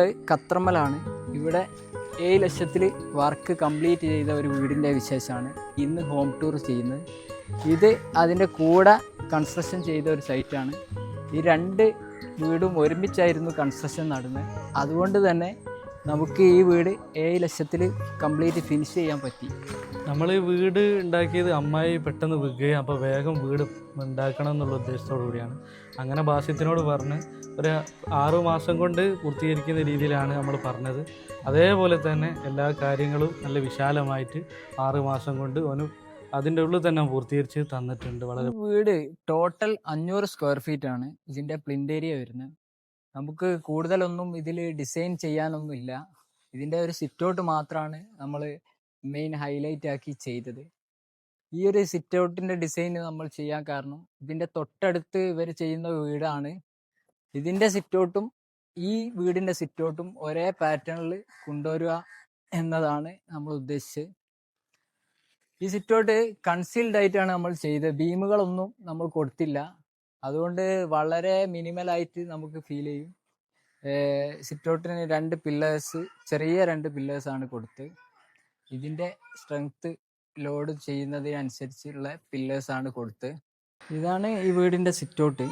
നമ്മളുള്ളത് കത്രമ്മലാണ്. ഇവിടെ 7 ലക്ഷത്തിൽ വർക്ക് കംപ്ലീറ്റ് ചെയ്ത ഒരു വീടിൻ്റെ വിശേഷമാണ് ഇന്ന് ഹോം ടൂർ ചെയ്യുന്നത്. ഇത് അതിൻ്റെ കൂടെ കൺസ്ട്രക്ഷൻ ചെയ്ത ഒരു സൈറ്റാണ്. ഈ 2 വീടും ഒരുമിച്ചായിരുന്നു കൺസ്ട്രക്ഷൻ നടന്നത്. അതുകൊണ്ട് തന്നെ നമുക്ക് ഈ വീട് 7 ലക്ഷത്തിൽ കംപ്ലീറ്റ് ഫിനിഷ് ചെയ്യാൻ പറ്റി. നമ്മൾ ഈ വീട് ഉണ്ടാക്കിയത് അമ്മായി പെട്ടെന്ന് വിൽക്കുകയും അപ്പോൾ വേഗം വീട് ഉണ്ടാക്കണം എന്നുള്ള ഉദ്ദേശത്തോടു കൂടിയാണ്. അങ്ങനെ ബാസിത്തിനോട് പറഞ്ഞ് ഒരു 6 മാസം കൊണ്ട് പൂർത്തീകരിക്കുന്ന രീതിയിലാണ് നമ്മൾ പറഞ്ഞത്. അതേപോലെ തന്നെ എല്ലാ കാര്യങ്ങളും നല്ല വിശാലമായിട്ട് 6 മാസം കൊണ്ട് ഓന് അതിൻ്റെ ഉള്ളിൽ തന്നെ പൂർത്തീകരിച്ച് തന്നിട്ടുണ്ട്. വളരെ വീട് ടോട്ടൽ 500 സ്ക്വയർ ഫീറ്റ് ആണ് ഇതിൻ്റെ പ്ലിൻ്റ് ഏരിയ വരുന്നത്. നമുക്ക് കൂടുതലൊന്നും ഇതിൽ ഡിസൈൻ ചെയ്യാനൊന്നും ഇല്ല. ഇതിൻ്റെ ഒരു സിറ്റൗട്ട് മാത്രമാണ് നമ്മൾ മെയിൻ ഹൈലൈറ്റ് ആക്കി ചെയ്തത്. ഈ ഒരു സിറ്റൗട്ടിൻ്റെ ഡിസൈൻ നമ്മൾ ചെയ്യാൻ കാരണം ഇതിൻ്റെ തൊട്ടടുത്ത് ഇവർ ചെയ്യുന്ന വീടാണ്. ഇതിൻ്റെ സിറ്റൗട്ടും ഈ വീടിൻ്റെ സിറ്റൗട്ടും ഒരേ പാറ്റേണിൽ കൊണ്ടുവരിക എന്നതാണ് നമ്മൾ ഉദ്ദേശിച്ചത്. ഈ സിറ്റൗട്ട് കൺസീൽഡ് ആയിട്ടാണ് നമ്മൾ ചെയ്തത്. ബീമുകളൊന്നും നമ്മൾ കൊടുത്തില്ല. അതുകൊണ്ട് വളരെ മിനിമലായിട്ട് നമുക്ക് ഫീൽ ചെയ്യും. സിറ്റൗട്ടിന് 2 പില്ലേഴ്സ്, ചെറിയ 2 പില്ലേഴ്സാണ് കൊടുത്ത്. ഇതിൻ്റെ സ്ട്രെങ്ത്ത് ലോഡ് ചെയ്യുന്നതിനനുസരിച്ചുള്ള പില്ലേഴ്സാണ് കൊടുത്ത്. ഇതാണ് ഈ വീടിൻ്റെ സിറ്റൗട്ട്.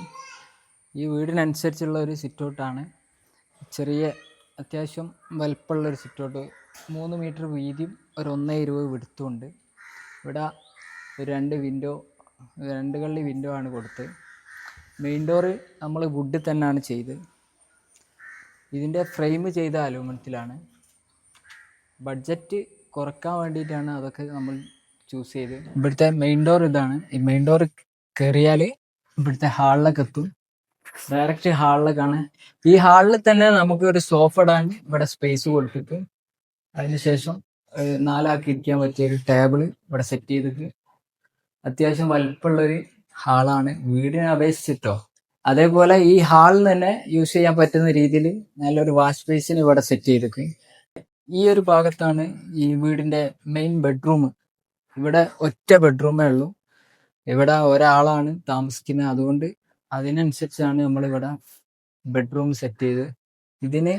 ഈ വീടിനനുസരിച്ചുള്ള ഒരു സിറ്റൗട്ടാണ്. ചെറിയ അത്യാവശ്യം വലുപ്പമുള്ളൊരു സിറ്റൗട്ട്. 3 മീറ്റർ വീതിയും ഒരു 1.20 വിടുത്തുമുണ്ട്. ഇവിടെ 2 വിൻഡോ, 2 കള്ളി വിൻഡോ ആണ് കൊടുത്ത്. മെയിൻ ഡോറ് നമ്മൾ വുഡ് തന്നെയാണ് ചെയ്ത്. ഇതിൻ്റെ ഫ്രെയിം ചെയ്ത അലൂമിനിയത്തിലാണ്. ബഡ്ജറ്റ് കുറക്കാൻ വേണ്ടിയിട്ടാണ് അതൊക്കെ നമ്മൾ ചൂസ് ചെയ്ത്. ഇവിടുത്തെ മെയിൻ ഡോർ ഇതാണ്. ഈ മെയിൻ ഡോർ കയറിയാൽ ഇവിടുത്തെ ഹാളിലൊക്കെ എത്തും. ഡയറക്റ്റ് ഹാളിലേക്കാണ്. ഈ ഹാളിൽ തന്നെ നമുക്ക് ഒരു സോഫ ഇടാൻ ഇവിടെ സ്പേസ് കൊടുത്തിട്ട് അതിനുശേഷം 4 ആൾക്ക് ഇരിക്കാൻ പറ്റിയ ഒരു ടേബിൾ ഇവിടെ സെറ്റ് ചെയ്തിട്ട് അത്യാവശ്യം വലിപ്പമുള്ളൊരു ഹാളാണ് വീടിനെ അപേക്ഷിച്ചിട്ടോ. അതേപോലെ ഈ ഹാളിൽ തന്നെ യൂസ് ചെയ്യാൻ പറ്റുന്ന രീതിയിൽ നല്ലൊരു വാഷ് ബേസിന് ഇവിടെ സെറ്റ് ചെയ്തിട്ട്. ഈ ഒരു ഭാഗത്താണ് ഈ വീടിൻ്റെ മെയിൻ ബെഡ്റൂം. ഇവിടെ ഒറ്റ ബെഡ്റൂമേ ഉള്ളൂ. ഇവിടെ ഒരാളാണ് താമസിക്കുന്നത്. അതുകൊണ്ട് അതിനനുസരിച്ചാണ് നമ്മളിവിടെ ബെഡ്റൂം സെറ്റ് ചെയ്ത്. ഇതിന്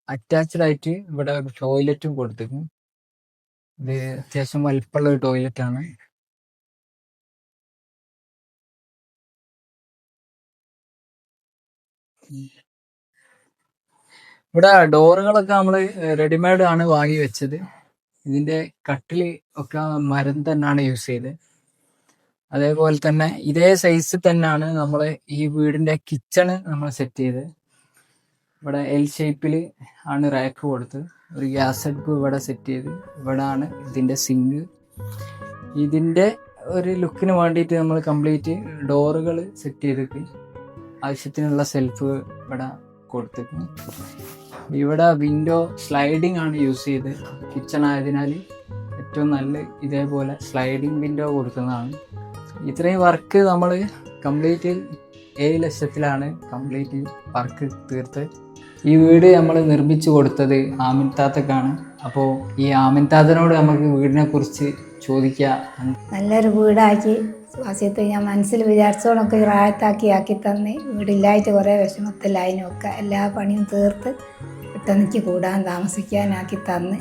അറ്റാച്ച്ഡ് ആയിട്ട് ഇവിടെ ഒരു ടോയ്ലറ്റും കൊടുത്തിരിക്കും. ഇത് അത്യാവശ്യം വലിപ്പമുള്ള ഒരു ടോയ്ലറ്റാണ്. ഇവിടെ ഡോറുകളൊക്കെ നമ്മൾ റെഡിമെയ്ഡ് ആണ് വാങ്ങി വെച്ചത്. ഇതിൻ്റെ കട്ടില് ഒക്കെ മരം തന്നെയാണ് യൂസ് ചെയ്തത്. അതേപോലെ തന്നെ ഇതേ സൈസ് തന്നെയാണ് നമ്മൾ ഈ വീടിൻ്റെ കിച്ചണ് നമ്മൾ സെറ്റ് ചെയ്ത്. ഇവിടെ L ഷേപ്പിൽ ആണ് റാക്ക് കൊടുത്ത്. ഒരു ഗ്യാസ് അടുപ്പ് ഇവിടെ സെറ്റ് ചെയ്ത്. ഇവിടെ ആണ് ഇതിൻ്റെ സിങ്ക്. ഇതിൻ്റെ ഒരു ലുക്കിന് വേണ്ടിയിട്ട് നമ്മൾ കംപ്ലീറ്റ് ഡോറുകൾ സെറ്റ് ചെയ്തിട്ട് ആവശ്യത്തിനുള്ള സെൽഫ് ഇവിടെ കൊടുത്തിട്ട്. ഇവിടെ വിൻഡോ സ്ലൈഡിങ് ആണ് യൂസ് ചെയ്ത്. കിച്ചൺ ആയതിനാൽ ഏറ്റവും നല്ല ഇതേപോലെ സ്ലൈഡിങ് വിൻഡോ കൊടുക്കുന്നതാണ്. ഇത്രയും വർക്ക് നമ്മൾ കംപ്ലീറ്റ് 7 ലക്ഷത്തിലാണ് കംപ്ലീറ്റ് വർക്ക് തീർത്ത്. ഈ വീട് നമ്മൾ നിർമ്മിച്ചു കൊടുത്തത് ആമിൻ താത്തക്കാണ്. അപ്പോൾ ഈ ആമിൻ താത്തനോട് നമുക്ക് വീടിനെ കുറിച്ച് ചോദിക്കാം. നല്ലൊരു വീടാക്കി വാസ്യത്ത് ഞാൻ മനസ്സിൽ വിചാരിച്ചോളൊക്കെ റായത്താക്കി തന്ന്. വീടില്ലായിട്ട് കുറേ വിഷമത്തിലായതിനൊക്കെ എല്ലാ പണിയും തീർത്ത് പെട്ടെന്നിക്ക് കൂടാൻ താമസിക്കാനാക്കി തന്ന്.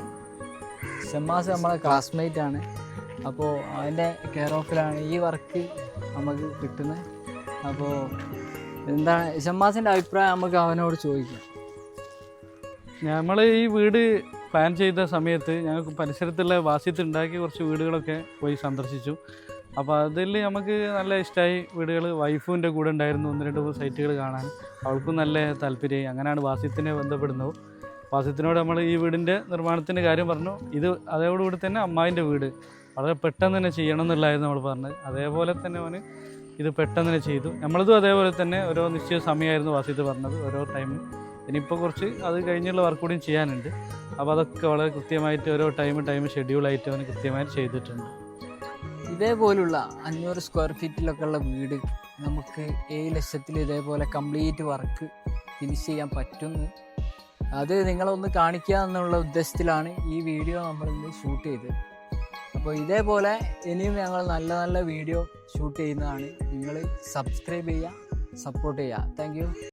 ഷമ്മാസ് നമ്മളെ ക്ലാസ്മേറ്റ് ആണ്. അപ്പോൾ അതിൻ്റെ കെയർ ഓഫിലാണ് ഈ വർക്ക് നമുക്ക് കിട്ടുന്നത്. അപ്പോൾ എന്താണ് ഷമ്മാസിൻ്റെ അഭിപ്രായം നമുക്ക് അവനോട് ചോദിക്കാം. നമ്മൾ ഈ വീട് പ്ലാൻ ചെയ്ത സമയത്ത് ഞങ്ങൾക്ക് പരിസരത്തുള്ള വാസ്യത്ത് ഉണ്ടാക്കിയ കുറച്ച് വീടുകളൊക്കെ പോയി സന്ദർശിച്ചു. അപ്പോൾ അതിൽ നമുക്ക് നല്ല ഇഷ്ടമായി വീടുകൾ. വൈഫിൻ്റെ കൂടെ ഉണ്ടായിരുന്നു 1-2 സൈറ്റുകൾ കാണാൻ. അവൾക്കും നല്ല താല്പര്യമായി. അങ്ങനെയാണ് വാസ്യത്തിനെ ബന്ധപ്പെടുന്നത്. വാസ്യത്തിനോട് നമ്മൾ ഈ വീടിൻ്റെ നിർമ്മാണത്തിൻ്റെ കാര്യം പറഞ്ഞു. ഇത് അതോടുകൂടി തന്നെ അമ്മായിൻ്റെ വീട് വളരെ പെട്ടെന്ന് തന്നെ ചെയ്യണം എന്നുള്ളതായിരുന്നു നമ്മൾ പറഞ്ഞത്. അതേപോലെ തന്നെ അവന് ഇത് പെട്ടെന്ന് തന്നെ ചെയ്തു. നമ്മളിതും അതേപോലെ തന്നെ ഓരോ നിശ്ചയ സമയമായിരുന്നു വാസ്യത്ത് പറഞ്ഞത്, ഓരോ ടൈം. ഇനിയിപ്പോൾ കുറച്ച് അത് കഴിഞ്ഞുള്ള വർക്ക് കൂടിയും ചെയ്യാനുണ്ട്. അപ്പോൾ അതൊക്കെ വളരെ കൃത്യമായിട്ട് ഓരോ ടൈം ഷെഡ്യൂളായിട്ട് അവന് കൃത്യമായിട്ട് ചെയ്തിട്ടുണ്ട്. ഇതേപോലുള്ള 500 സ്ക്വയർ ഫീറ്റിലൊക്കെ ഉള്ള വീട് നമുക്ക് 7 ലക്ഷത്തിൽ ഇതേപോലെ കംപ്ലീറ്റ് വർക്ക് ഫിനിഷ് ചെയ്യാൻ പറ്റുന്നു. അത് നിങ്ങളൊന്ന് കാണിക്കുക എന്നുള്ള ഉദ്ദേശത്തിലാണ് ഈ വീഡിയോ നമ്മളിന്ന് ഷൂട്ട് ചെയ്തത്. അപ്പോൾ ഇതേപോലെ ഇനിയും ഞങ്ങൾ നല്ല നല്ല വീഡിയോ ഷൂട്ട് ചെയ്യുന്നതാണ്. നിങ്ങൾ സബ്സ്ക്രൈബ് ചെയ്യുക, സപ്പോർട്ട് ചെയ്യുക. Thank you.